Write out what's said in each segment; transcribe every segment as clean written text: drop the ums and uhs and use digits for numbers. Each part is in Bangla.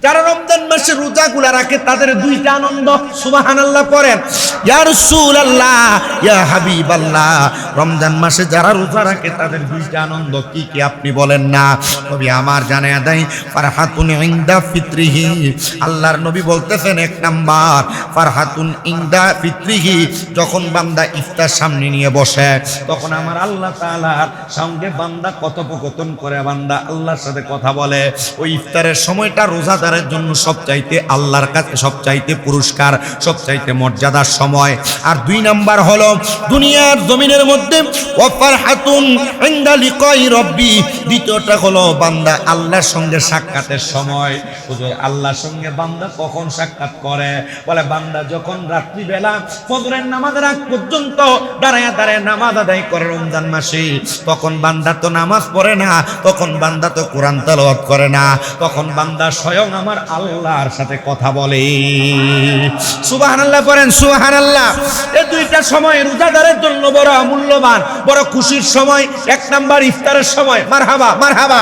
যারা রমজান মাসে রোজাগুলা রাখে তাদের দুইটা আনন্দ, সুবহানাল্লাহ পড়েন। ইয়া রাসূলুল্লাহ, ইয়া হাবিবাল্লাহ, রমজান মাসে যারা রোজা রাখে তাদের দুইটা আনন্দ কি কি আপনি বলেন না? নবী আমার জানায়া দেয়, ফারহাতুন ইনদা ফিত্রিহি, আল্লাহর নবী বলতেছেন এক নাম্বার ফারহাতুন ইনদা ফিত্রিহি, যখন বান্দা ইফতার সামনে নিয়ে বসে তখন আমার আল্লাহ তাআলার সঙ্গে বান্দা কথোপকথন করে, বান্দা আল্লাহর সাথে কথা বলে। ওই ইফতারের সময়টা রোজাদারের জন্য সবচাইতে আল্লাহর কাছে সবচাইতে পুরস্কার, সবচাইতে মর্যাদার সময়। আর দুই নাম্বার হলো দুনিয়ার জমিনের মধ্যে ওয়া ফারহাতুন ইনদা লিকাই রব্বি, দ্বিতীয়টা হলো বান্দা আল্লাহর সঙ্গে সাক্ষাতের সময়। হুজুর আল্লাহর সঙ্গে বান্দা কখন সাক্ষাৎ করে? বলে বান্দা যখন রাত্রিবেলা ফজরের নামাজের আগ পর্যন্ত দাঁড়ায় দাঁড়ায় নামাজ আদায় করে রমজান মাসে, তখন বান্দা তো নামাজ পড়ে না, তখন বান্দা তো কোরআন তেলাওয়াত করে না, তখন বান্দা স্বয়ং আমার আল্লাহর সাথে কথা বলে। সুবহানাল্লাহ পড়েন, সুবহানাল্লাহ। এই দুইটা সময় রোজাদারের জন্য বড় মূল্যবান, বড় খুশির সময়। এক নাম্বার ইফতারের সময়, মারহাবা মারহাবা,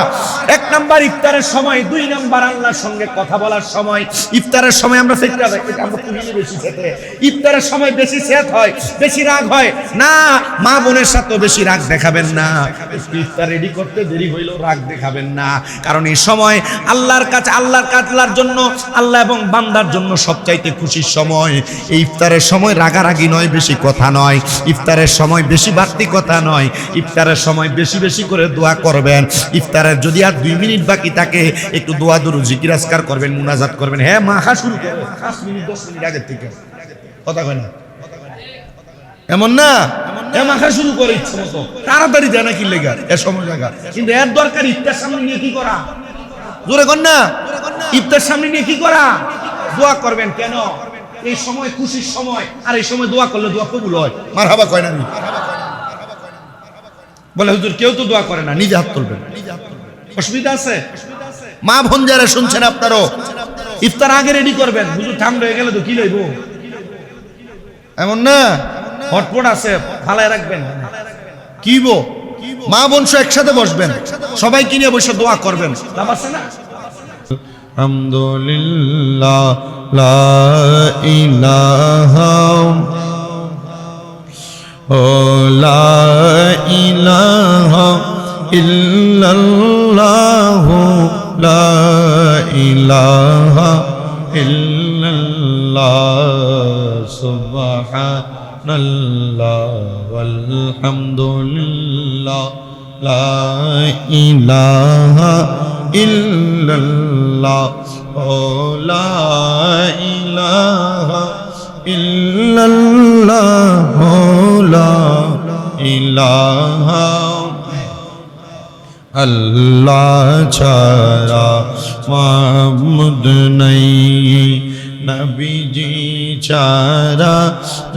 এক নাম্বার ইফতারের সময়, দুই নাম্বার আল্লাহর সঙ্গে কথা বলার সময়। ইফতারের সময় আমরা সেটা আমরা খুশি বেশি খেতে, ইফতারের সময় বেশি সেট হয়, বেশি রাগ হয় না। মা বোনের সাথে বেশি রাগ দেখাবেন না, ইফতার রেডি করতে দেরি হইলেও রাগ দেখাবেন না, কারণ এই সময় আল্লাহর কাছে আল্লাহর জন্য, আল্লাহ এবং বান্দার জন্য সবচাইতে খুশির সময়। এই ইফতারের সময় রাগারাগি নয়, বেশি কথা নয়, ইফতারের সময় বেশি বাড়তি কথা নয়, ইফতারের সময় বেশি বেশি করে দোয়া করবেন। ইফতারের যদি আর 2 মিনিট বাকি থাকে একটু দোয়া দরুদ জিকির আজকার করবেন, মুনাজাত করবেন। হ্যাঁ মাখা শুরু করবেন 5 মিনিট 10 মিনিট আগের থেকে, কথা কয় না এমন না, মাখা শুরু করে ইচ্ছে মতো তাড়াতাড়ি দেয় না কি লেগা এ সময় জায়গা, কিন্তু এর দরকার ইফতার সামনে নিয়ে কি করা? জোরে কর না, ইফতার সামনে নিয়ে কি করা? দোয়া করবেন। কেন? এই সময় খুশির সময়, আর এই সময় দোয়া করলে দোয়া কবুল হয়। মারহাবা কয় না? বলে হুজুর কেউ তো দোয়া করে না, নিজে হাত তুলবেন। অসুবিধা আছে? মা বোন যারা শুনছেন আপনারও ইফতার আগে রেডি করবেন। হুজুর ঠান্ডা হয়ে গেলে তো কি লইব, এমন না, হটপট আছে ফালায় রাখবেন। কিবো মা বোন সব একসাথে বসবেন, সবাই কিনে বসে দোয়া করবেন, লাভ আছে না? আলহামদুলিল্লাহ, লা ইলাহা ও লা ইলাহা ইল্লাল্লাহ, লা ইলাহা ইল্লাল্লাহ, সুবহানাল্লাহ ওয়ালহামদুলিল্লাহ, লা ইলাহা ইল্লাল্লাহ, ও লা ইলাহা ইল্লাল্লাহ, লা ইলাহা আল্লাহ ছাড়া মাবুদ নাই, নবীজি ছাড়া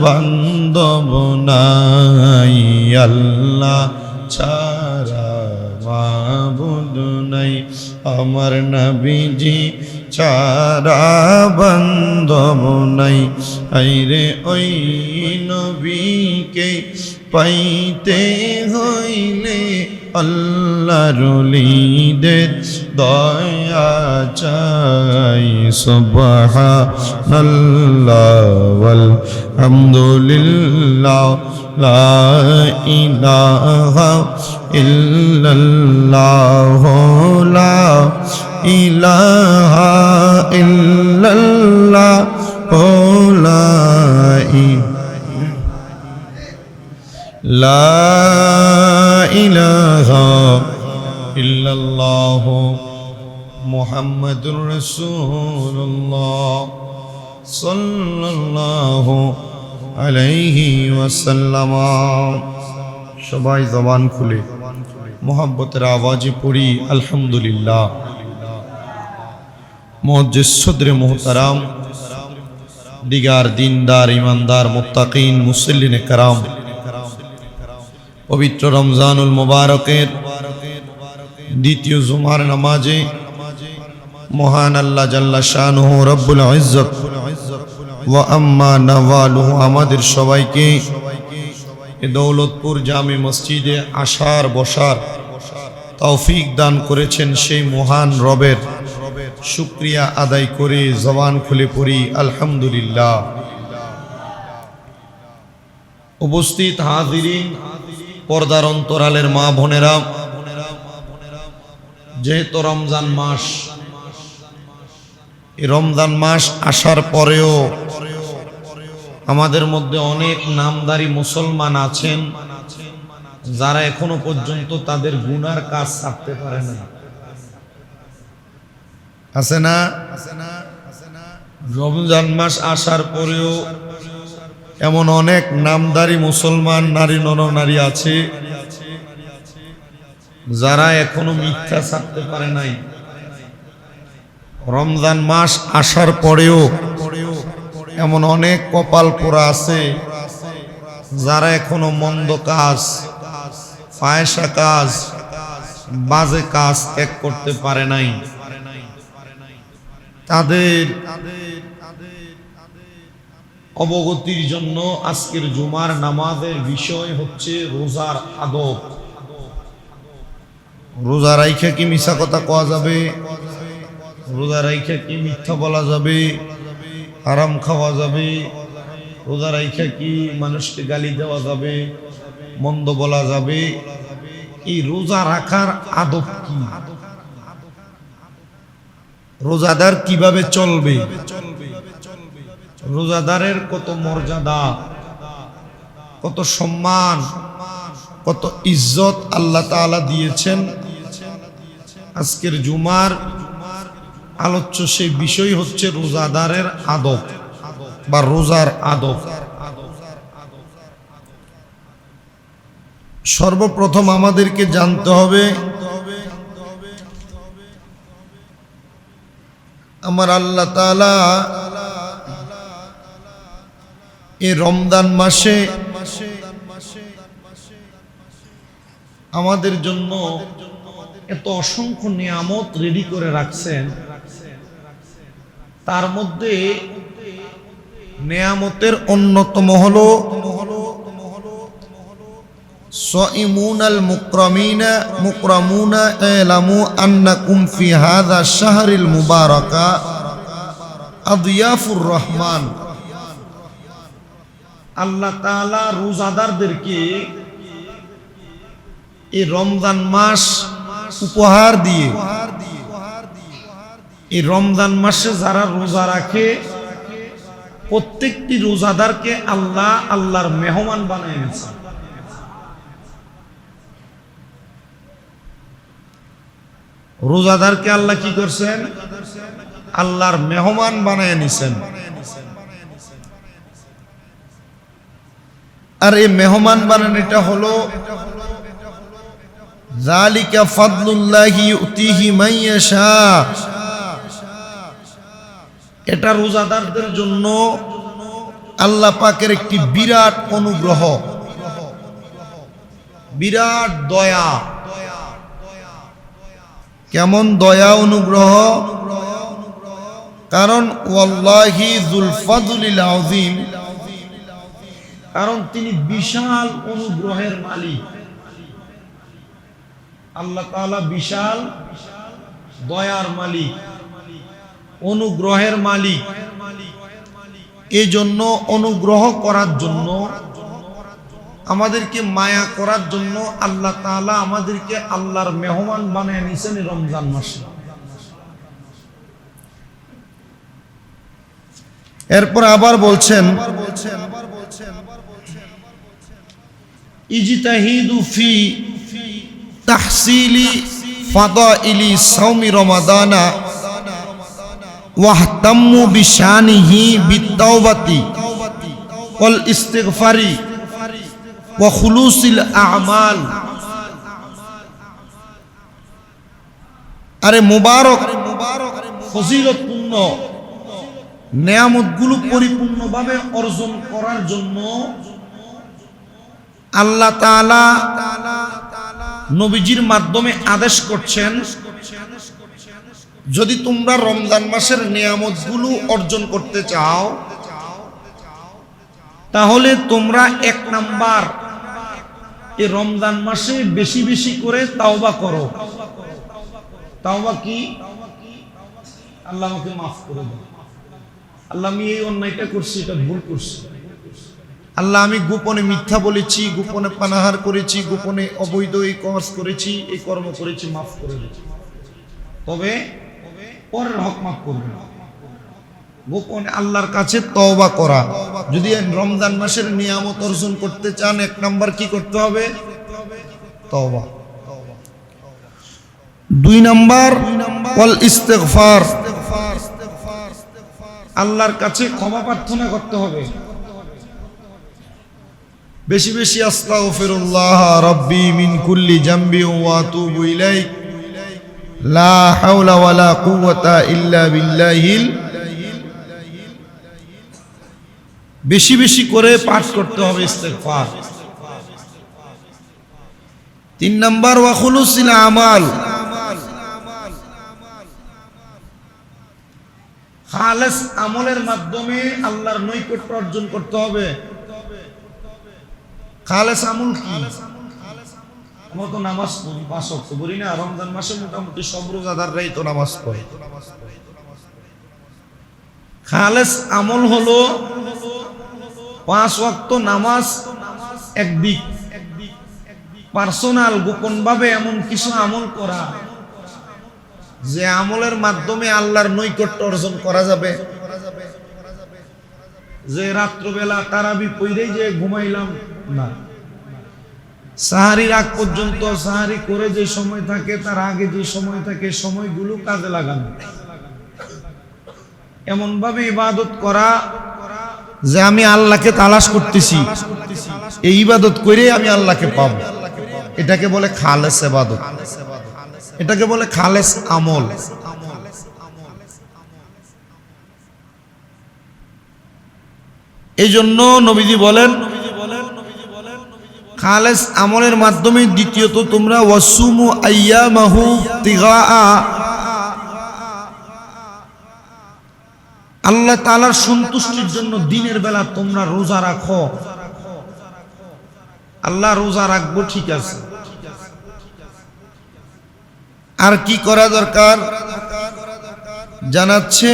বান্দব নাই, আল্লাহ ছাড়া মাবুদ নাই, আমার নবীজি ছাড়া বান্দব নাই। আইরে ওই নবীকে পাইতে হইলে আল্লাহর ওলিদের দয়া চাই, সুবহানাল্লাহ ওয়ালহামদুলিল্লাহ, লা ইলাহা ইল্লাল্লাহ, লা ইলাহা ইল্লাল্লাহ, লা ইলাহা ইল্লাল্লাহ, মুহাম্মাদুর রাসূলুল্লাহ সাল্লাল্লাহু আলাইহি ওয়াসাল্লাম। সবাই জবান খুলে মোহাব্বতের আওয়াজে পড়ি আলহামদুলিল্লাহ। মুআজ্জিজ সদরে মুহতারাম, দিগার দিনদার ইমানদার মুত্তাকিন মুসল্লিনে کرام, পবিত্র রমজানুল মুবারকের দ্বিতীয় জুমার নামাজে মহান আল্লাহ জাল্লা শানুহু রব্বুল ইজ্জত ওয়া আম্মা নাওয়ালুহু আমাদের সবাইকে দৌলতপুর জামে মসজিদে আসার বসার তৌফিক দান করেছেন সেই মহান রবের শুকরিয়া আদায় করে জবান খুলে পড়ি আলহামদুলিল্লাহ। উপস্থিত হাজিরিন, পর্দার অন্তরালের মা বোনেরা, যেহেতু রমজান মাস, এই রমজান মাস আসার পরেও আমাদের মধ্যে অনেক নামদারি মুসলমান আছেন যারা এখনো পর্যন্ত তাদের গুনার কাজ ছাড়তে পারে না। আছে না? রমজান মাস আসার পরেও এমন অনেক নামদারি মুসলমান নারী নরনারী আছে যারা এখনো মিথ্যা ছাড়তে পারে নাই। রমজান মাস আসার পরেও এমন অনেক কপাল পোড়া আছে যারা এখনো মন্দ কাজ, ফায়সা কাজ, বাজে কাজ ত্যাগ করতে পারে নাই। তাদের অবগতির জন্য আজকের জুমার নামাজের বিষয় হচ্ছে রোজার আদব। রোজা রাইখা কি মিছা কথা কোয়া যাবে? রোজা রাইখা কি মিথ্যা বলা যাবে? হারাম খাওয়া যাবে? রোজা রাইখা কি মানুষকে গালি দেওয়া যাবে? মন্দ বলা যাবে? এই রোজা রাখার আদব কি? রোজাদার কিভাবে চলবে? রোজাদারের কত মর্যাদা, কত সম্মান, কত ইজ্জত আল্লাহ তাআলা দিয়েছেন। আজকের জুমার আলোচ্য সেই বিষয় হচ্ছে রোজাদারের আদব বা রোজার আদব। সর্বপ্রথম আমাদেরকে জানতে হবে আমার আল্লাহ তাআলা এই রমজান মাসে আমাদের জন্য এত অসংখ্য নিয়ামত রেডি করে রাখছেন। তার মধ্যে নিয়ামতের অন্যতম হলো সাইমুনাল মুকরামুনা ইলামু আন্নাকুম ফি হাযা শাহরিল মুবারাকা আদিয়াফুর রহমান। আল্লাহ তাআলা রোজাদারদেরকে এই রমজান মাস উপহার দিয়ে, এই রমজান মাসে যারা রোজা রাখে প্রত্যেকটি রোজাদারকে আল্লাহ আল্লাহর মেহমান বানিয়ে নিয়েছে। রোজাদারকে আল্লাহ কি করছেন? আল্লাহর মেহমান বানিয়ে নিছেন। আর এই মেহমান বানানোটা হলো যালিকা ফাদলুল্লাহি ইউতিহি মান ইয়াশা। এটা রোজাদারদের জন্য আল্লাহ পাকের একটি বিরাট অনুগ্রহ, বিরাট দয়া। কেমন দয়া অনুগ্রহ? কারণ ওয়াল্লাহি যুল ফাদলিল আযীম, কারণ তিনি বিশাল অনুগ্রহের মালিক। আল্লাহ তাআলা বিশাল দয়ার মালিক, অনুগ্রহের মালিক। এই জন্য অনুগ্রহ করার জন্য, আমাদেরকে মায়া করার জন্য আল্লাহ তাআলা আমাদেরকে আল্লাহর মেহমান বানিয়ে নিয়েছেন রমজান মাসে। এরপর আবার বলছেন ইজতাহিদু ফি তাহসিলি ফাদাইলি সাওমি রমাদানা ওয়াহতাম্মু বিশানিহি বিত্তাওবাতি ওয়াল ইস্তিগফারি ওয়া খুলুসিল আমাল। আরে মুবারক ফজিলতপূর্ণ নেয়ামতগুলো পরিপূর্ণভাবে অর্জন করার জন্য আল্লাহ তাআলা নবীজির মাধ্যমে আদেশ করছেন, যদি তোমরা রমজান মাসের নিয়ামতগুলো অর্জন করতে চাও তাহলে তোমরা এক নাম্বার এই রমজান মাসে বেশি বেশি করে তাওবা করো। তাওবা কি? আল্লাহ আমাকে মাফ করে দেন, আল্লাহ আমি এই অন্যায়টা করছি, এটা ভুল করছি, আল্লাহ আমি গোপনে মিথ্যা বলেছি, গোপনে পানাহার করেছি, গোপনে অবৈধ এই কাজ করেছি, এই কর্ম করেছি, মাফ করে দেন। তবে পরের হক মাফ করবে না, গোপনে আল্লাহর কাছে তওবা করা। যদি রমজান মাসের নিয়ামত অর্জন করতে চান, 1 নাম্বার কি করতে হবে? তওবা। 2 নাম্বার ওয়াল ইস্তিগফার, আল্লাহর কাছে ক্ষমা প্রার্থনা করতে হবে। বেশি বেশি আস্তাগফিরুল্লাহ রাব্বি মিন কুল্লি জামবি ওয়া আতুবু ইলাইহি লা হাওলা ওয়ালা কুওয়াতা ইল্লা বিল্লাহিল, বেশি বেশি করে পাঠ করতে হবে ইস্তিগফার। 3 নাম্বার ওয়া খুলুসিল আমাল, খালেস আমলের মাধ্যমে আল্লাহর নৈকট্য অর্জন করতে হবে। খালেস আমল কি? আমরা তো নামাজ পড়ি, 5 ওয়াক্ত পড়ি না, রমজান মাসে মোটামুটি সব রোজাদাররাই তো নামাজ পড়ে। খালেস আমল হলো 5 ওয়াক্ত নামাজ একদিক, পার্সোনাল গোপন ভাবে এমন কিছু আমল করা যে আমলের মাধ্যমে আল্লাহর নৈকট্য অর্জন করা যাবে। যে রাত্রবেলা তারাবি পড়েই যে ঘুমাইলাম না, সাহারির আগ পর্যন্ত সাহারি করে যে সময় থাকে তার আগে যে সময় থাকে সময়গুলো কাজে লাগানো, এমন ভাবে ইবাদত করা যে আমি আল্লাহকে তালাশ করতেছি, এই ইবাদত করে আমি আল্লাহকে পাবো। এটাকে বলে খালেস ইবাদত, এটাকে বলে খালেস আমল। এই জন্য নবীজি বলেন খালেস আমলের মাধ্যমে দ্বিতীয়ত তোমরা ওয়াসুমু আইয়ামাহু তিগা, আল্লাহ তাআলার সন্তুষ্টির জন্য দিনের বেলা তোমরা রোজা রাখো। আল্লাহ রোজা রাখবো, ঠিক আছে, আর কি করা দরকার জানাচ্ছে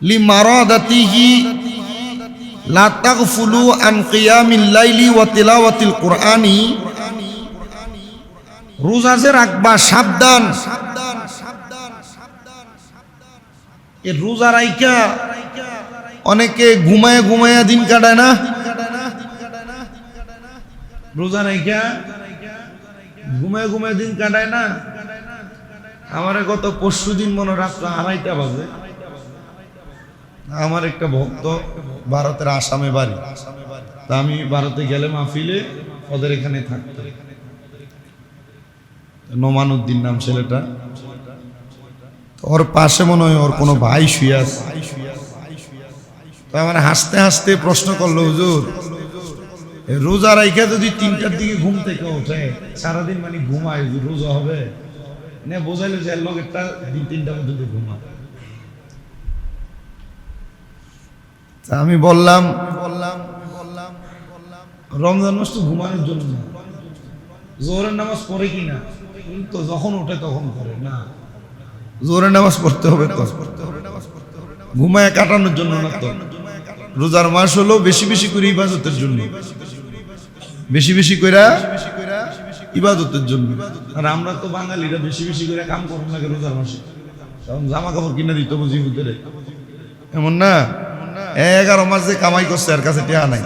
লিমারাদাতিহি লা তাগফুলু আন কিয়ামিল লাইলি ওয়া তিলাওয়াতিল কুরআনি, রোজা যে রাখবা সাবধান, এই রোজা রাইখা অনেকে ঘুমায় ঘুমায়া দিন কাটায় না, রোজা রাইখা ঘুমায় ঘুমায় দিন কাটায় না। আমার গত পরশুদিন মনে রাত্র 2:30 বাজে আমার একটা ভক্ত ভারতের আসামে বাড়ি, তা আমি ভারতে গেলে মাহফিলে ওদের এখানে থাকতো, নোমানুদ্দিন নাম ছেলেটা, ওর পাশে মনে হয় ওর কোনো ভাই শুয়ে আছে। তো আমার হাসতে হাসতে প্রশ্ন করলো, হুজুর রোজা রাইখা যদি 3টার দিকে ঘুম থেকে ওঠে সারাদিন মানে ঘুমায়, রোজা হবে না? বোঝাইলো যে লোক একটা 2-3টার মধ্যে ঘুমায়। আমি বললাম রমজান মাস তো ঘুমানোর জন্য না, জোহরের নামাজ পড়ে কিনা তো যখন ওঠে তখন করে না, জোহরের নামাজ পড়তে হবে তো, ঘুমায় কাটানোর জন্য না তো। রোজার মাস হলো বেশি বেশি করে ইবাদতের জন্য, বেশি বেশি করে ইবাদতের জন্য। আর আমরা তো বাঙালিরা বেশি বেশি করে কাম করুন লাগে রোজার মাসে, তখন জামা কাপড় কিনে দিত বুঝি ভিতরে, এমন না? 11 মাস যে কামাই করছে এর কাছে টেহা নাই,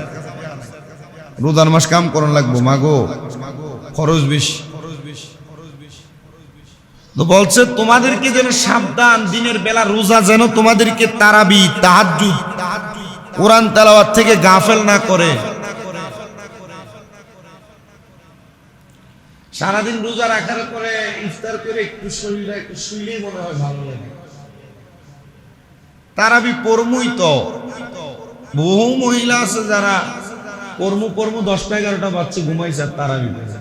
রোজার মাস কাম করন লাগবো, মাগো খরচ বেশি। তো বলছে তোমাদেরকে যেন সাবধান, দিনের বেলা রোজা যেন তোমাদেরকে তারাবি তাহাজ্জুদ কোরআন তেলাওয়াত থেকে গাফেল না করে। সারাদিন রোজা রাখার পরে ইফতার করে একটু শরীরটা একটু শুইলেই মনে হয় ভালো লাগে। তারাবি পড়মুই তো, বহু মহিলা আছে যারা কর্ম 10টা-11টা বাচ্চা ঘুমাইছে আর তারাবি পড়ে।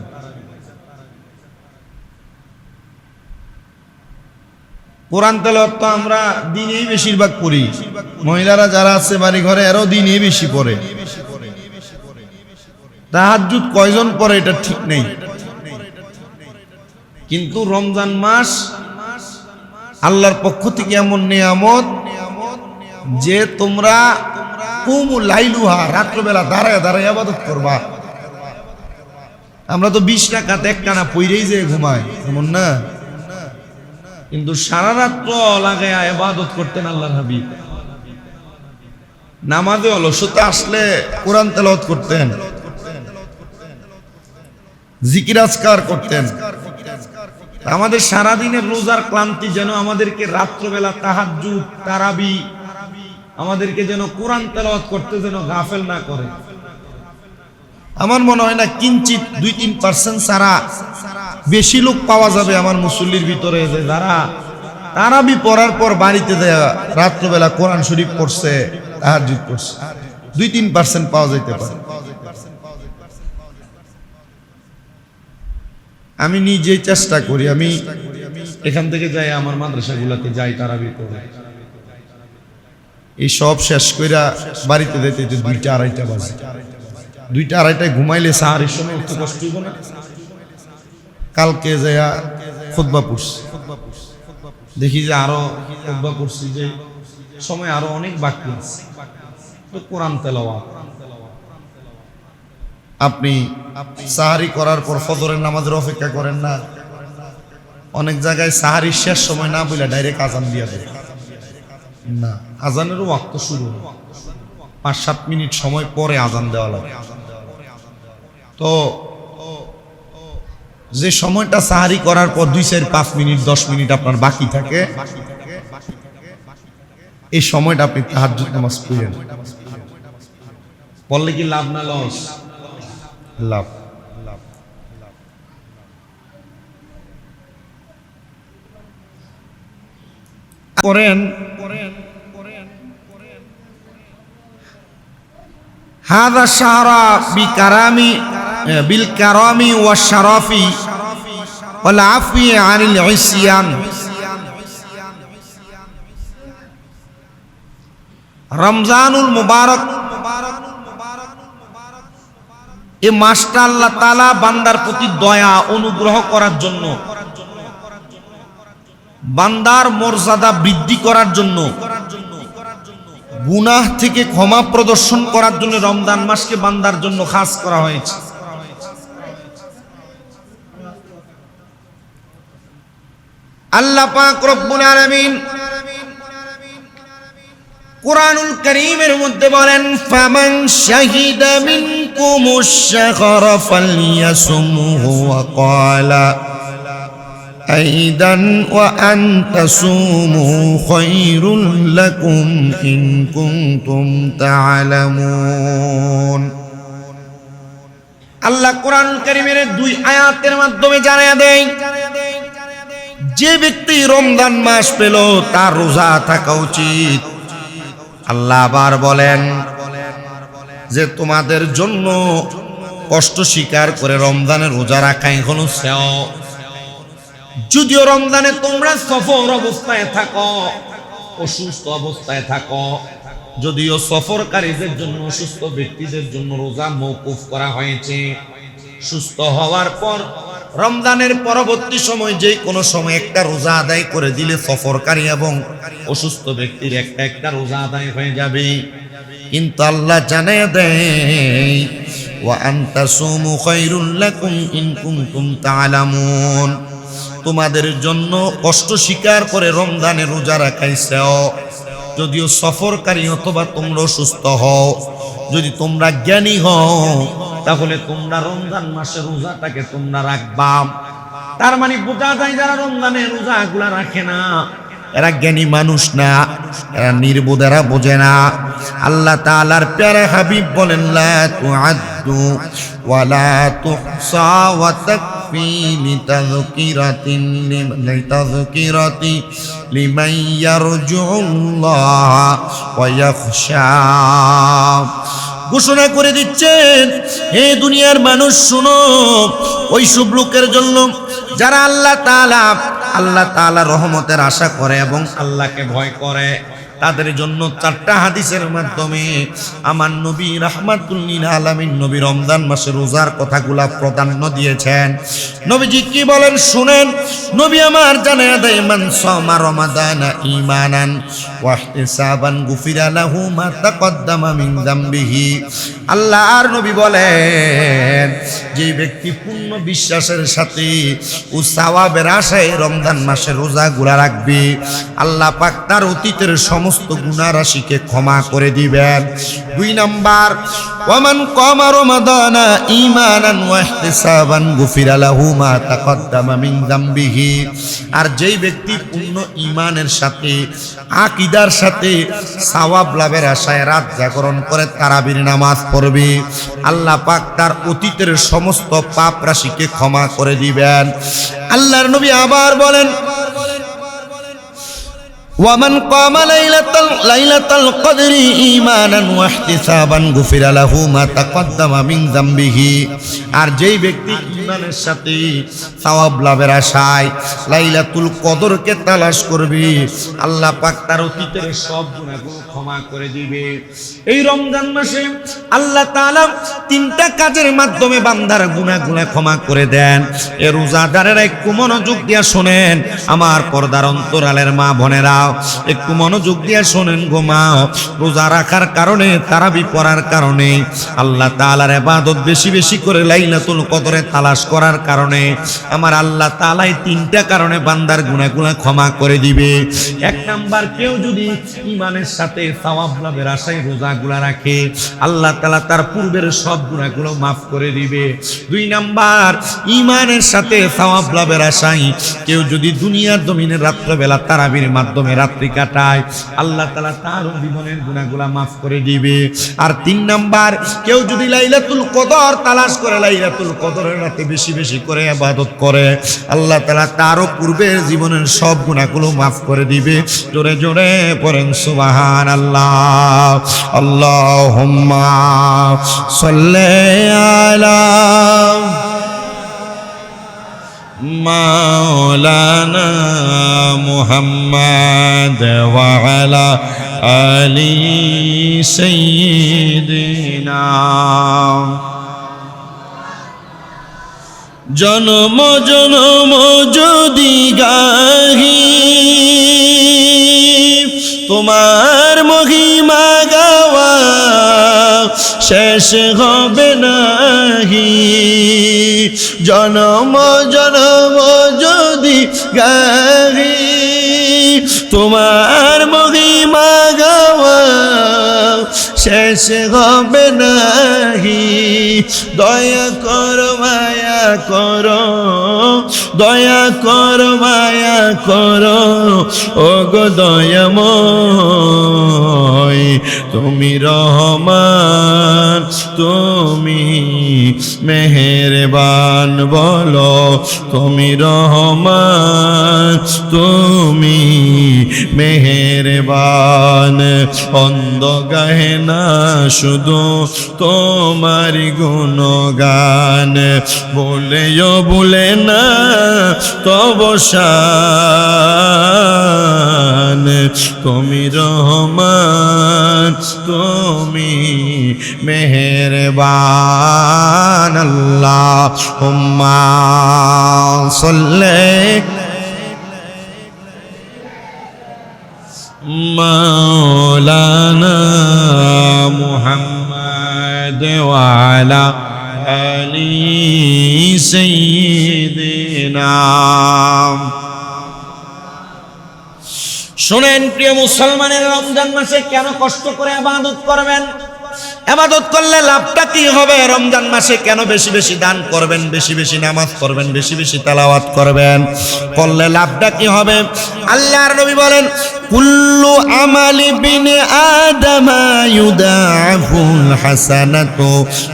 কোরআন তেলাওয়াত তো আমরা দিনেই বেশিরভাগ পড়ি, মহিলারা যারা আছে বাড়ি ঘরে এরও দিনেই বেশি পড়ে। তাহাজ্জুদ কয়জন পড়ে এটা ঠিক নেই, কিন্তু রমজান মাস আল্লাহর পক্ষ থেকে এমন নিয়ামত যে তোমরা কুমু লাইলুহা রাত্রবেলা দাঁড়ায় দাঁড়ায় ইবাদত করবা। আমরা তো 20 রাকাত একটানা পইরেই যে ঘুমাই, এমন না, কিন্তু সারা রাত্র লাগায়া ইবাদত করতেন আল্লাহর হাবিব। নামাজে অলসতা আসলে কোরআন তেলাওয়াত করতেন, জিকির আজকার করতেন। আমাদের সারাদিনের রোজার ক্লান্তি যেন আমাদেরকে রাত্রবেলা তাহাজ্জুদ তারাবি আমাদেরকে যেন কোরআন তেলাওয়াত করতে যেন গাফেল না করে। আমার মনে হয় না কিঞ্চিত 2-3% ছাড়া বেশি লোক পাওয়া যাবে আমার মুসল্লির ভিতরে যে যারা তারাবি পড়ার পর বাড়িতে দেয়া রাত্রবেলা কোরআন শরীফ পড়ছে, তাহাজ্জুদ পড়ছে। 2-3% পাওয়া যাইতে পারে। আমি নিজেই চেষ্টা করি, আমি এখান থেকে যাই আমার মাদ্রাসাগুলোতে যাই তারাবি পড়ে, এই সব শেষ কইরা বাড়িতে যেতে 2টা-2:30 বাজে। 2টা-2:30টায় ঘুমাইলে সাহারির সময় উঠতে কষ্ট হইব না? কালকে যাইয়া খুতবা পড়ছি, দেখি যে আরো খুতবা পড়ছি যে সময় আরো অনেক বাকি আছে, তো কোরআন তেলাওয়াত। আপনি সাহারি করার পর ফজরের নামাজের অপেক্ষা করেন না? অনেক জায়গায় সাহারির শেষ সময় না বলে ডাইরেক্ট আজান দিয়া দেয় না, আজানেরও ওয়াক্ত শুরু 5-7 মিনিট সময় পরে আজান দেওয়া লাগে। তো যে সময়টা সাহারি করার পর 2-4-5 মিনিট 10 মিনিট আপনার বাকি থাকে, এই সময়টা আপনি তাহাজ্জুদ নামাজ পড়েন। পড়লে কি লাভ না লস? লাভ। করেন হাদা শাহরা বিল কারামি ওয়া শারাফি ওয়াল আফি আনিল ইসয়ান। রমজানুল মুবারক এই মাসটা আল্লাহ তাআলা বান্দার প্রতি দয়া অনুগ্রহ করার জন্য, বান্দার মর্যাদা বৃদ্ধি করার জন্য, গুনাহ থেকে ক্ষমা প্রদর্শন করার জন্য রমজান মাসকে বান্দার জন্য খাস করা হয়েছে। আল্লাহ পাক রব্বুল আলামিন কুরআনুল কারীমের মধ্যে বলেন, ফামান শাহিদা মিনকুমুশ শাহরা ফালইয়াসুমহু ওয়া ক্বালা আইদান ওয়া আন তাসুমু খায়রুল লাকুম ইন কুনতুম তা'লামুন। আল্লাহ কুরআনুল কারীমের 2 আয়াতের মাধ্যমে জানায়া দেয়, যে ব্যক্তি রমজান মাস পেল তার রোজা থাকা উচিত। আল্লাহ আবার বলেন যে তোমাদের জন্য কষ্ট স্বীকার করে রমজানের রোজা রাখা এখনো শ্রেয়। যদিও রমজানে তোমরা সফর অবস্থায় থাকো, অসুস্থ অবস্থায় থাকো, যদিও সফরকারীদের জন্য, অসুস্থ ব্যক্তিদের জন্য রোজা মওকুফ করা হয়েছে। সুস্থ হওয়ার পর রমজানের পরবর্তী সময় যে কোনো সময় একটা রোজা আদায় করে দিলে সফরকারী এবং অসুস্থ ব্যক্তির একটা রোজা আদায় হয়ে যাবে। কিন্তু আল্লাহ জানিয়ে দেয়, ওয়া আনতাসুমু খায়রুল লাকুম ইন কুনতুম তা'লামুন, তোমাদের জন্য কষ্ট স্বীকার করে রমজানে রোজা রাখাই শ্রেয়। যদিও সফরকারী অথবা তোমরা সুস্থ হও, যদি তোমরা জ্ঞানী হও তাহলে তোমরা রমজান মাসের রোজাটাকে তোমরা রাখবা। তার মানে বোঝা যায় যারা রমজানের রোজাগুলা রাখে না এরা জ্ঞানী মানুষ না, এরা নির্বোধ, এরা বোঝে না। আল্লাহ তাআলার প্যারা হাবিব বলেন, লা তুআদ্দু ওয়া লা তুহসা ওয়া তাকফি লিতাযকিরাতি লিমান ইয়ারজুল্লাহ ওয়া ইয়াখশা। ঘোষণা করে দিচ্ছেন, হে দুনিয়ার মানুষ শুনো, ওই সব লোকের জন্য যারা আল্লাহ তাআলা আল্লাহ তাআলা রহমতের আশা করে এবং আল্লাহকে ভয় করে, তাদের জন্য 4টা হাদিসের মাধ্যমে আমার নবী রাহমাতুল লিল আলামিন নবী রমজান মাসে রোজার কথাগুলা প্রাধান্য দিয়েছেন। নবীজি কি বলেন শুনেন। নবী আমার জানায়া দেয়, মান সামা রমাদানা ঈমানান ওয়া ইহতিসাবান গুফিরা লাহু মা তাকদ্দামা মিন যামবিহি। আল্লাহর নবী বলেন, যে ব্যক্তি পূর্ণ বিশ্বাসের সাথে ও সওয়াবের আশায় রমজান মাসে রোজাগুলা রাখবে, আল্লাহ পাক তার অতীতের সমস্ত গুনাহ রাশিকে ক্ষমা করে দিবেন। 2 নাম্বার, ওয়ামান কামা রমাদানা ঈমানান ওয়া ইহতিসাবান গুফিরা লাহু মা তাকদ্দামা মিন যামবিহি। আর যেই ব্যক্তি পূর্ণ ঈমানের সাথে আকীদার সাথে সওয়াব লাভের আশায় রাত জাগরণ করে তারাবির নামাজ পড়বে, আল্লাহ পাক তার অতীতের সমস্ত পাপ রাশিকে ক্ষমা করে দিবেন। আল্লাহর নবী আবার বলেন, ওয়ামান কামা লাইলাতাল কদরি ঈমানান ওয়া ইহতিসাবান গুফিরা লাহু মা তাকদ্দামা মিন যামবিহি। আর যেই ব্যক্তি ঈমানের সাথে সওয়াব লাভের আশায় লাইলাতুল কদরকে তালাশ করবে, আল্লাহ পাক তার অতীতের সব গুনাহগুলো ক্ষমা করে দিবে। এই রমজান মাসে আল্লাহ তাআলা 3টা কাজের মাধ্যমে বান্দার গুনাহগুলো ক্ষমা করে দেন। এ রোজাদারেরা একটু মনোযোগ দিয়া শোনেন, আমার পর্দার অন্তরালের মা বোনেরা একটু মনোযোগ দিয়ে শোনেন গো মা। রোজা রাখার কারণে, তারাবি পড়ার কারণে, আল্লাহ তাআলার ইবাদত বেশি বেশি করে লাইলাতুল কদরে তালাশ করার কারণে আমার আল্লাহ তাআলাই 3টা কারণে বান্দার গুনাহগুলো ক্ষমা করে দিবে। 1 নাম্বার, কেউ যদি ঈমানের সাথে সওয়াব লাভের আশায় রোজাগুলো রাখে, আল্লাহ তাআলা তার পূর্বের সব গুনাহগুলো মাফ করে দিবে। 2 নাম্বার, ঈমানের সাথে সওয়াব লাভের আশায় কেউ যদি দুনিয়ার জমিনের রাত্রিবেলা তারাবির মাধ্যমে রাত্রি কাটায়, আল্লাহ তাআলা তার জীবনের গুনাহগুলো মাফ করে দিবে। আর 3 নাম্বার, কেউ যদি লাইলাতুল কদর তালাশ করে লাইলাতুল কদরের রাতে বেশি বেশি করে ইবাদত করে, আল্লাহ তাআলা তারও পূর্বের জীবনের সব গুনাহগুলো মাফ করে দিবে। জোরে জোরে পড়েন সুবহানাল্লাহ। আল্লাহুম্মা সাল্লি আলা মাওলানা মুহাম্মদ ওয়া আলা আলি সাইয়্যিদিনা। জনম জনম যদি গাহি তোমার মহিমা গাওয়া শেষ হবে নাহি। জনম জনম যদি গাহি তোমার মহিমা গাওয়া শেষ হবে নাহি। দয়া করো মায়া করো, দয়া করো মায়া করো, ও গো দয়াময় তুমি রহমান, তুমি মেহেরবান। বলো তুমি রহমান, তুমি মেহেরবান। অন্ধ গাহে না শুধু তোমার গুণগান, বলেও বলে না তব শান। তুমি রহমান, তুমি মেহেরবান। আল্লাহুম্মা সাল্লি মাওলানা মুহাম্মদ ওয়া আলা আলি সাইয়্যিদিনা। শুনেন প্রিয় মুসলমানের, রমজান মাসে কেন কষ্ট করে ইবাদত করবেন? ইবাদত করলে লাভটা কি হবে? রমজান মাসে কেন বেশি বেশি দান করবেন, বেশি বেশি নামাজ পড়বেন, বেশি বেশি তেলাওয়াত করবেন? করলে লাভটা কি হবে? আল্লাহর নবী বলেন, কুল্লু আমালি বিনি আদমা ইউদাফুল হাসানাতু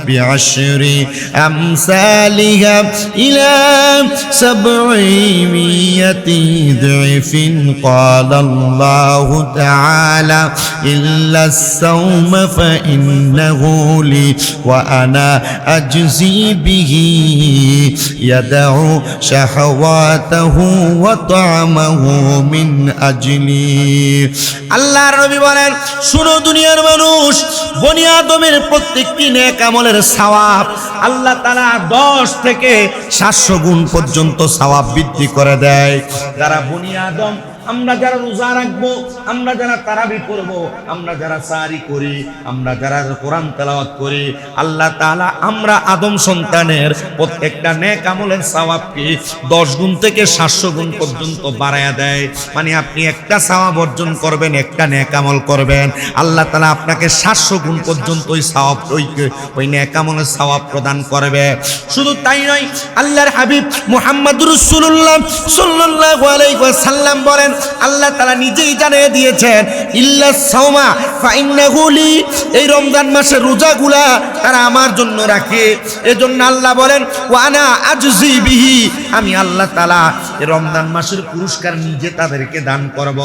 বিআশরি আমসালিহা ইলা সাবঈমিয়াতি দুইফিন ক্বালাল্লাহু তাআলা ইল্লা আস-সাওমা ফাইন্নাহু লি ওয়া আনা আজজি বিহি ইয়াদউ শাহওয়াতাহু ওয়া তা'মাহু মিন আজলি। আল্লাহর নবী বলেন, শুনো দুনিয়ার মানুষ, বনি আদমের প্রত্যেকটি নেক আমলের সওয়াব আল্লাহ তাআলা 10 থেকে 700 গুণ পর্যন্ত সওয়াব বৃদ্ধি করে দেয়। যারা বনি আদম, আমরা যারা রোজা রাখবো, আমরা যারা তারাবি পড়বো, আমরা যারা সারি করি, আমরা যারা কোরআন তেলাওয়াত করি, আল্লাহ তাআলা আমরা আদম সন্তানের প্রত্যেকটা নেক আমলের সওয়াবকে 10 গুণ থেকে 700 গুণ পর্যন্ত বাড়ায়া দেয়। মানে আপনি একটা সওয়াব অর্জন করবেন, একটা নেক আমল করবেন, আল্লাহ তাআলা আপনাকে 700 গুণ পর্যন্ত ওই সওয়াব ওই নেক আমলের সওয়াব প্রদান করবে। শুধু তাই নয়, আল্লাহর হাবিব মুহাম্মদুর রাসূলুল্লাহ সাল্লাল্লাহু আলাইহি ওয়াসাল্লাম বলেন, আল্লাহ তাআলা নিজেই জানিয়ে দিয়েছেন, ইল্লা সাওমা ফাইন্নাহু লি, এই রমজান মাসের রোজাগুলা তারা আমার জন্য রাখে। এজন্য আল্লাহ বলেন, ওয়া আনা আজজি বিহি, আমি আল্লাহ তাআলা এই রমজান মাসের পুরস্কার নিজে তাদেরকে দান করব।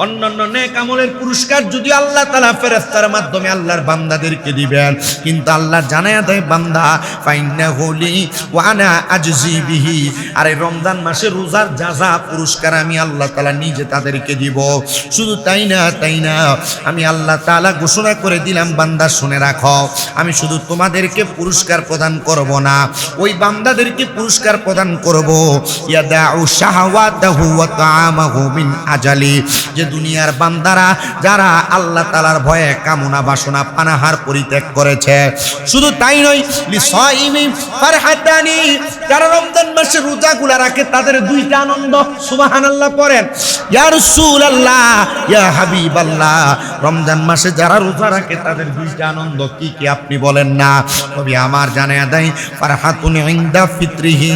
অন্যান্য নেক আমলের পুরস্কার যদি আল্লাহ তাআলা ফেরেশতার মাধ্যমে আল্লাহর বান্দাদেরকে দিবেন, কিন্তু আল্লাহ জানায়া দেয়, বান্দা ফাইন্নাহু লি ওয়া আনা আজজি বিহি, আর এই রমজান মাসের রোজার যাজা পুরস্কার আমি আল্লাহ তাআলা নিজে তাদেরকে দিব। শুধু তাই না, আমি আল্লাহ তাআলা ঘোষণা করে দিলাম, বান্দা শুনে রাখো, আমি শুধু তোমাদেরকে পুরস্কার প্রদান করব না, ওই বান্দাদেরকে পুরস্কার প্রদান করব ইয়াদাউ শাহওয়াতাহু ওয়া তা'মাহু মিন আজালি, যে দুনিয়ার বান্দারা যারা আল্লাহ তাআলার ভয়ে কামনা বাসনা পানাহার পরিত্যাগ করেছে। শুধু তাই নয়, লিসাইমি ফারহাতানি, যারা রমজান মাসে রোজাগুলা রাখে তাদের দুইটা আনন্দ। সুবহানাল্লাহ পড়েন। ইয়া রাসূলুল্লাহ, ইয়া হাবিবাল্লাহ, রমজান মাসে যারা রোজা রাখে তাদের দুইটা আনন্দ কি কি আপনি বলেন না? নবী আমার জানায়া দেয়, ফারহাতুন ইনদা ফিত্রিহি,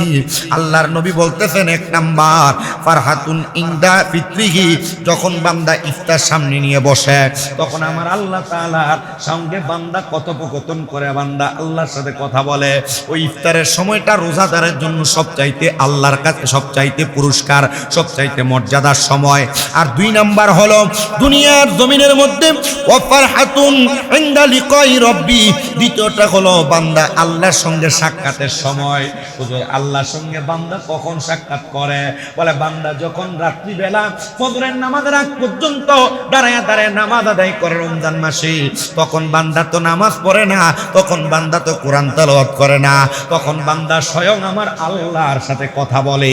আল্লাহর নবী বলতেছেন, এক নাম্বার ফারহাতুন ইনদা ফিত্রিহি, যখন বান্দা ইফতার সামনে নিয়ে বসে, তখন আমার আল্লাহ তাআলার সঙ্গে বান্দা কথোপকথন করে, বান্দা আল্লাহর সাথে কথা বলে। ওই ইফতারের সময়টা রোজাদারের জন্য সবচাইতে আল্লাহর কাছে সবচাইতে পুরস্কার, সবচাইতে মর্যাদার সময়। আর 2 নাম্বার হলো দুনিয়ার জমিনের মধ্যে ওয়াফারহাতুন ইনদা লিকাই রব্বি, দ্বিতীয়টা হলো বান্দা আল্লাহর সঙ্গে সাক্ষাতের সময়। বুঝো আল্লাহর সঙ্গে বান্দা কখন সাক্ষাৎ করে? বলে বান্দা যখন রাত্রিবেলা ফজরের নামাজের আগ পর্যন্ত দাঁড়ায় নামাজ আদায় করে রমজান মাসে, তখন বান্দা তো নামাজ পড়ে না, তখন বান্দা তো কোরআন তেলাওয়াত করে না, তখন বান্দা স্বয়ং আমার আল্লাহর সাথে কথা বলে।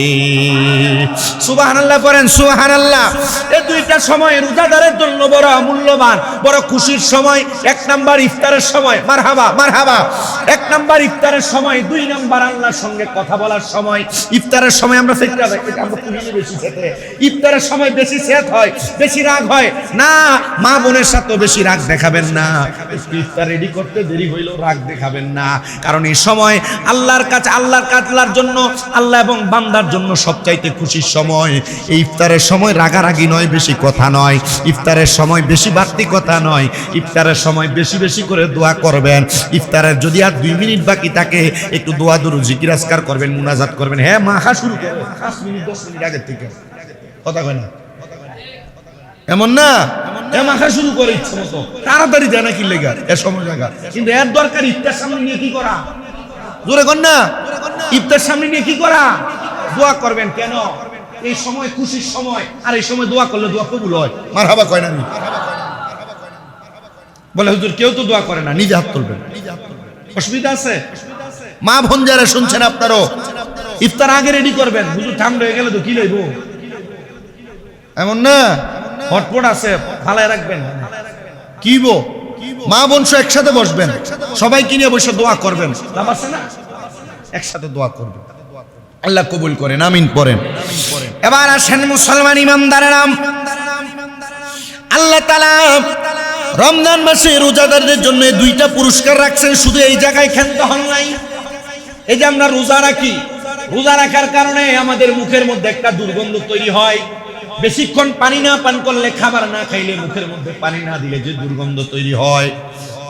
সুবহানাল্লাহ পড়েন, সুবহানাল্লাহ। এই দুইটা সময় রোজাদারের জন্য বড় মূল্যবান, বড় খুশির সময়। 1 নাম্বার ইফতারের সময়, মারহাবা মারহাবা, 1 নাম্বার ইফতারের সময়, 2 নাম্বার আল্লাহর সঙ্গে কথা বলার সময়। ইফতারের সময় আমরা সেটা আমরা পুলিশে বেশি খেতে, ইফতারের সময় বেশি সেট হয়, বেশি রাগ হয় না, মা বোনের সাথে বেশি রাগ দেখাবেন না, ইফতার রেডি করতে দেরি হইলেও রাগ দেখাবেন না, কারণ এই সময় আল্লাহর কাছে আল্লাহর জন্য, আল্লাহ এবং বান্দার জন্য সবচাইতে খুশির সময়। এই ইফতারের সময় রাগারাগি নয়, বেশি কথা নয়, ইফতারের সময় বেশি বাড়তি কথা নয়, ইফতারের সময় বেশি বেশি করে দোয়া করবেন। ইফতারের যদি আর 2 মিনিট বাকি থাকে, একটু দোয়া দুরূদ জিকির আজকার করবেন, মুনাজাত করবেন। হ্যাঁ, মাখা শুরু করে 5 মিনিট 10 মিনিট আগে থেকে কথা কয় না, এমন না, মাখা শুরু করে ইচ্ছে মতো তাড়াতাড়ি দেয় না কি লেগা এ সময় জায়গা, কিন্তু এর দরকার ইফতার সামনে নিয়ে কি করা? জোরে কর না, ইফতার সামনে নিয়ে কি করা? দোয়া করবেন। কেন? এই সময় খুশির সময়, আর এই সময় দোয়া করলে দোয়া কবুল হয়। মারহাবা কয় না? বলে হুজুর কেউ তো দোয়া করে না, নিজে হাত তুলবেন। অসুবিধা আছে? মা বোন যারা শুনছেন, আপনারও ইফতার আগে রেডি করবেন। হুজুর ঠান্ডা হয়ে গেলে তো কি লইব, এমন না, হটপট আছে, ফালায় রাখবেন। কিব মা বোন সব একসাথে বসবেন, সবাই কিনে বসে দোয়া করবেন, লাভ আছে না? একসাথে দোয়া করবেন, আল্লাহ কবুল করেন, আমিন পড়েন। এবার আসেন মুসলমান ইমানদারেরা, আল্লাহ তাআলা রমজান মাসে রোজাদারদের জন্য 2টা পুরস্কার রাখছেন। শুধু এই জায়গায় ক্ষান্ত হন নাই। এই যে আমরা রোজা রাখি, রোজা রাখার কারণে আমাদের মুখের মধ্যে একটা দুর্গন্ধ তৈরি হয়, বেশিক্ষণ পানি না পান করলে, খাবার না খাইলে, মুখের মধ্যে পানি না দিলে যে দুর্গন্ধ তৈরি হয়,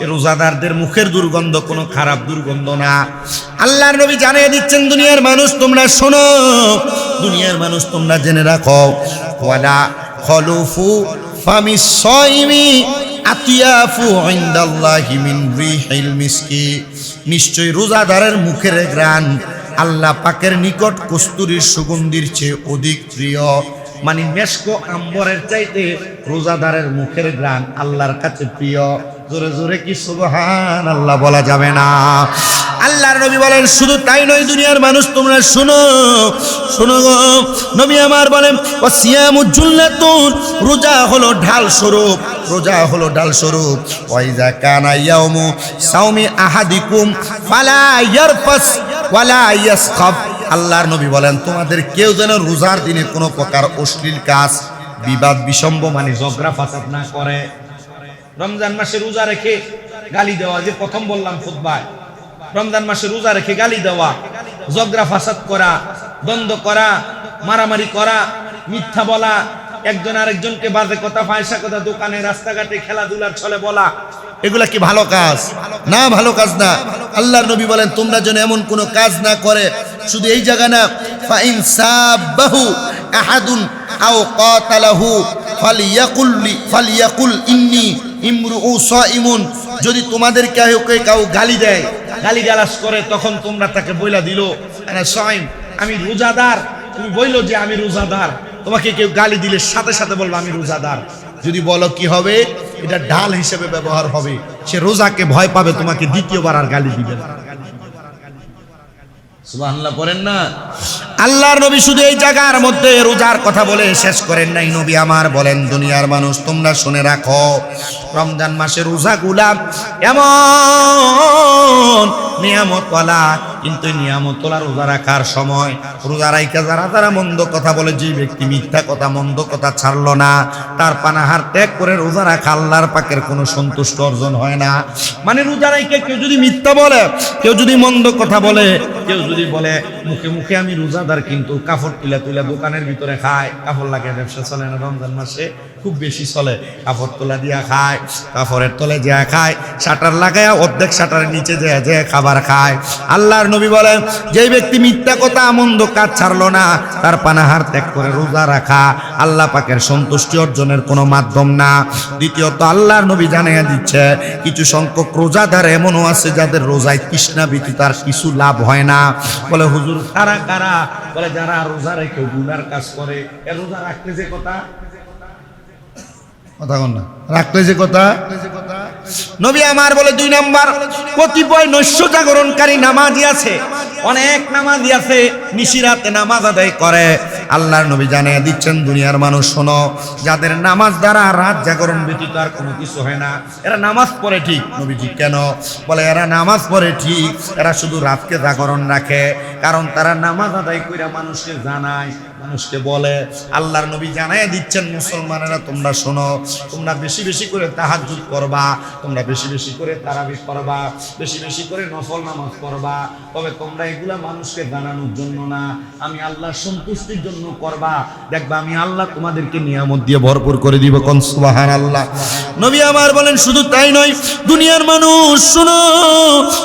এ রোজাদারদের মুখের দুর্গন্ধ কোনো খারাপ দুর্গন্ধ না। আল্লাহর নবী জানিয়ে দিচ্ছেন, দুনিয়ার মানুষ তোমরা শোনো, দুনিয়ার মানুষ তোমরা জেনে রাখো, ওয়ালা খলুফু ফামিস সাইমি আতিয়াফু ইনদাল্লাহি মিন রিহিল মিসকি, নিশ্চয় রোজাদারের মুখের ঘ্রাণ আল্লাহ পাকের নিকট কস্তুরীর সুগন্ধির চেয়ে অধিক প্রিয়। মানে মেশকো আম্বরের চাইতে রোজাদারের মুখের ঘ্রাণ আল্লাহর কাছে প্রিয়। জোরে জোরে কি সুবহানাল্লাহ বলা যাবে না? আল্লাহর নবী বলেন, শুধু তাই নয়, দুনিয়ার মানুষ তোমরা শোনো, শোনো গো, নবী আমার বলেন, ওয়াসিয়ামু জুল্লাতুন, রোজা হলো ঢাল স্বরূপ, রোজা হলো ঢাল স্বরূপ। ওয়াইজা কানা ইয়াউমু সাওমি আহাদিকুম ফালা ইয়ারফাস ওয়ালা ইয়াসখাব, আল্লাহর নবী বলেন, তোমাদের কেউ যেন রোজার দিনে কোনো প্রকার অশ্লীল কাজ, বিবাদ বিসম্ব মানে ঝগড়া ফাসাদ না করে। রমজান মাসে রোজা রেখে গালি দেওয়া, যে প্রথম বললাম খুতবায়, রমজান মাসে রোজা রেখে গালি দেওয়া, ঝগড়া ফাসাদ করা, দ্বন্দ্ব করা, মারামারি করা, মিথ্যা বলা, একজন আরেকজনকে বাজে কথা, ফায়সা কথা, দোকানে রাস্তাঘাটে খেলাধুলার ছলে বলা, এগুলা কি ভালো কাজ? না, ভালো কাজ না। আল্লাহর নবী বলেন, তোমরা যেন এমন কোনো কাজ না করে। শুধু এই জায়গা না, ফাইন সাবাহু আহাদুন আও কাতালাহু ফালিয়াকুল ইন্নী ইমরুউ সাইমুন, যদি তোমাদের কেউ গালি দেয়, গালি গালাজ করে, তখন তোমরা তাকে বইলা দিল আনা সাইম, আমি রোজাদার, তুমি বইলো যে আমি রোজাদার। তোমাকে কেউ গালি দিলে সাথে সাথে বলবো আমি রোজাদার। যদি বলো কি হবে, এটা ঢাল হিসেবে ব্যবহার হবে, সে রোজাকে ভয় পাবে, তোমাকে দ্বিতীয়বার আর গালি দিবে না। সুবহানাল্লাহ পড়েন না? আল্লাহর নবী শুধু এই জায়গার মধ্যে রোজার কথা বলে শেষ করেন নাই। নবী আমার বলেন, দুনিয়ার মানুষ তোমরা শুনে রাখো, রমজান মাসে রোজাগুলা এমন নিয়ামতওয়ালা, কিন্তু নিয়ামতওয়ালা রোজা রাখার সময় রোজা রাইখা যারা মন্দ কথা বলে, যে ব্যক্তি মিথ্যা কথা মন্দ কথা ছাড়লো না, তার পানাহার ত্যাগ করে রোজা রাখা আল্লাহর পাকের কোনো সন্তুষ্ট অর্জন হয় না। মানে রোজা রাইখা কেউ যদি মিথ্যা বলে, কেউ যদি মন্দ কথা বলে, কেউ যদি বলে মুখে মুখে আমি রোজাদার, কিন্তু কাপড় তুলে তুলে দোকানের ভিতরে খায়, কাপড় লাগে, ব্যবসা চলে না রমজান মাসে, খুব বেশি চলে, কাপড় তোলা দিয়া খায়, কাপড়ের তলে যা খায়, শাটার লাগায় অর্ধেক শাটারের নিচে যে খাবার খায়। আল্লাহর নবী বলেন, যে ব্যক্তি মিথ্যা কথা মন্দ কাজ ছাড়লো না, তার পানাহার ত্যাগ করে রোজা রাখা আল্লাহ পাকের সন্তুষ্টি অর্জনের কোনো মাধ্যম না। দ্বিতীয়ত আল্লাহর নবী জানিয়ে দিচ্ছে, কিছু সংখ্যক রোজাদার এমনও আছে যাদের রোজায় তৃষ্ণা ব্যতীত আর কিছু লাভ হয় না। বলে হুজুর কারা কারা? বলে যারা রোজা রেখে গুনার কাজ করে। এ রোজা রাখতে যে কথা না, রাখলে যে কথা, নবী আমার বলে 2 নাম্বার, কতিপয় নৈশ জাগরণকারী নামাজি আছে, অনেক নামাজি আছে, নিশিরাতে নামাজ আদায় করে। আল্লাহর নবী জানিয়ে দিচ্ছেন, দুনিয়ার মানুষ শোনো, যাদের নামাজ দ্বারা রাত জাগরণ ব্যতীত আর কোনো কিছু হয় না, এরা নামাজ পড়ে ঠিক। নবীজি কেন? বলে এরা নামাজ পড়ে ঠিক, এরা শুধু রাতকে জাগরণ রাখে, কারণ তারা নামাজ আদায় করে মানুষকে জানায়, মানুষকে বলে। আল্লাহর নবী জানাইয়া দিচ্ছেন, মুসলমানেরা তোমরা শোনো, তোমরা বেশি বেশি করে তাহাজ্জুদ করবা, তোমরা বেশি বেশি করে তারাবিহ করবা, বেশি বেশি করে নফল নামাজ পড়বা, তবে তোমরা এগুলা মানুষকে জানানোর জন্য না, আমি আল্লাহর সন্তুষ্টির জন্য করবা। দেখবা আমি আল্লাহ তোমাদেরকে নিয়ামত দিয়ে ভরপুর করে দিব। কোন সুবহানাল্লাহ। নবী আমার বলেন, শুধু তাই নয়, দুনিয়ার মানুষ শুনো,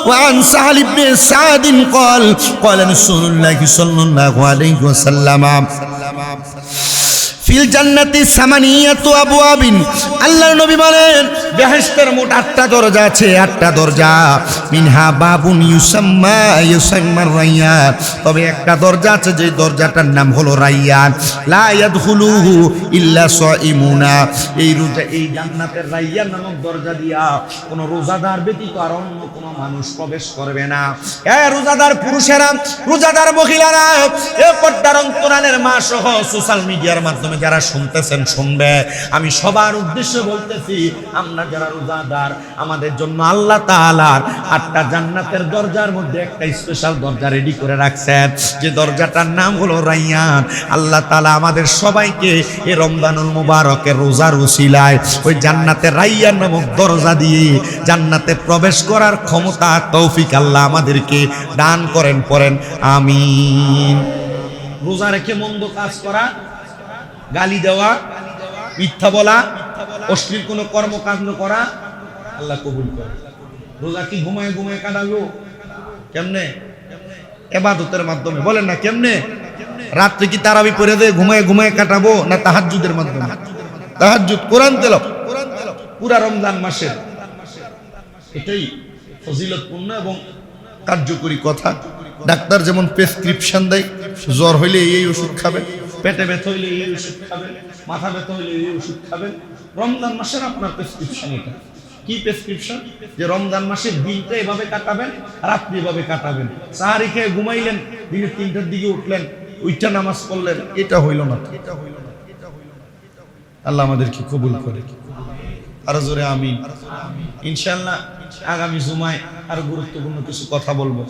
ওয়ান সাহাল ইবনে সাদিন قال قال রাসূলুল্লাহ সাল্লাল্লাহু আলাইহি ওয়াসাল্লাম, ফিল জান্নাতি সামানিয়াতু আবওয়াবিন, আল্লাহর নবী বলেন বেহেশতের মোট 8টা দরজা আছে, 8টা দরজা। মিনহা বাবুন ইউসাম্মা রাইয়ান, তবে একটা দরজা আছে যে দরজাটার নাম হলো রাইয়ান। লা ইয়াদখুলুহু ইল্লা সাইমুনা, এই রোজা, এই জান্নাতের রাইয়ান নামক দরজা দিয়া কোন রোজাদার ব্যতীত আর অন্য কোন মানুষ প্রবেশ করবে না। এ রোজাদার পুরুষেরা, রোজাদার মহিলারা, এ পর্দার অন্তরালের মা সহ সোশ্যাল মিডিয়ার মাধ্যমে যারা শুনতেছেন শুনবে, আমি সবার উদ্দেশ্যে বলতেছি, আমরা যারা রোজাদার, আমাদের জন্য আল্লাহ তাআলার 8টা জান্নাতের দরজার মধ্যে একটা স্পেশাল দরজা রেডি করে রাখছেন, যে দরজাটার নাম হলো রাইয়ান। আল্লাহ তাআলা আমাদের সবাইকে এই রমজানুল মুবারকের রোজার উসিলায় ওই জান্নাতের রাইয়ান নামক দরজা দিয়ে জান্নাতে প্রবেশ করার ক্ষমতা, তৌফিক আল্লাহ আমাদেরকে দান করেন। পড়েন আমিন। রোজা রেখে মন্দ কাজ করা গালি দেওয়া, মিথ্যা বলা, অশ্লীল কোনো কর্মকাণ্ড করা আল্লাহ কবুল করে। রোজা কি ঘুমায় ঘুমায় কাটাবো? কেমনে? ইবাদতের মাধ্যমে। বলেন না কেমনে? রাত্রে কি তারাবি পড়ে দিয়ে ঘুমায় ঘুমায় কাটাবো, না তাহাজ্জুদের মাধ্যমে? তাহাজ্জুদ, কোরআন তেলাওয়াত পুরা রমজান মাসের, এটাই ফজিলতপূর্ণ এবং কার্যকরী কথা। ডাক্তার যেমন প্রেসক্রিপশন দেয়, জ্বর হইলে এই ওষুধ খাবেন, পেটে ব্যথা হইলে এই ওষুধ খাবেন, মাথা ব্যথা হইলে এই ওষুধ খাবেন। রমজান মাসের আপনার প্রেসক্রিপশন এটা। কি প্রেসক্রিপশন? যে রমজান মাসের দিনটা এভাবে কাটাবেন, রাত্রি এভাবে কাটাবেন। সাহারি খেয়ে ঘুমাইলেন, দিনে 3টার দিকে উঠলেন, ওইটা নামাজ পড়লেন, এটা হইল না। আল্লাহ আমাদেরকে কবুল করে। আরো জোরে আমিন। ইনশাআল্লাহ আগামী জুমায় আরো গুরুত্বপূর্ণ কিছু কথা বলবো।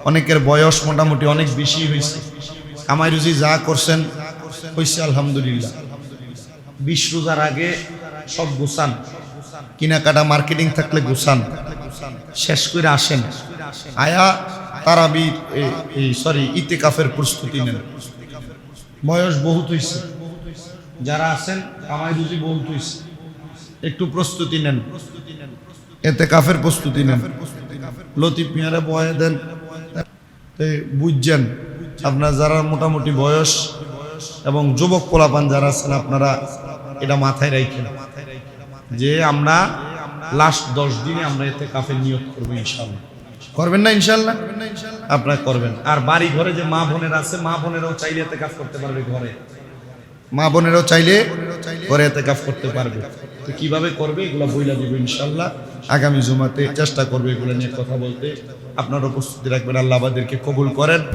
অনেকের বয়স মোটামুটি অনেক বেশি হয়েছে, কামাই রুজি যা করছেন হয়েছে আলহামদুলিল্লাহ। 20 রোজার আগে সব গুছান, কেনাকাটা মার্কেটিং থাকলে গুছান, শেষ করে আসেন। আয়া তারাবি ইতিকাফের প্রস্তুতি নেন। বয়স বহুত হয়েছে, যারা আছেন কামাই রুজি বহুত হয়েছে, একটু প্রস্তুতি নেন, ইতিকাফের প্রস্তুতি নেন। লতিফ মিয়ারে বয়ে দেন, বুঝছেন। আপনার যারা মোটামুটি বয়স এবং যুবক পোলাপান যারা আছেন, আপনারা এটা মাথায় রাখেন যে আমরা লাস্ট 10 দিনে আমরা ইতিকাফের নিয়ত করবো ইনশাআল্লাহ। করবেন না ইনশাআল্লাহ? আপনারা করবেন। আর বাড়ি ঘরে যে মা বোনের আছে, মা বোনেরাও চাইলে ইতিকাফ করতে পারবে ঘরে, মা বোনেরাও চাইলে ঘরে ইতিকাফ করতে পারবে। তো কিভাবে করবে এগুলো বইলা দিব ইনশাআল্লাহ। আগামী জুমাতে চেষ্টা করবে এগুলো নিয়ে কথা বলতে। আপনারা প্রস্তুতি রাখবেন। আল্লাহ আমাদেরকে কবুল করেন।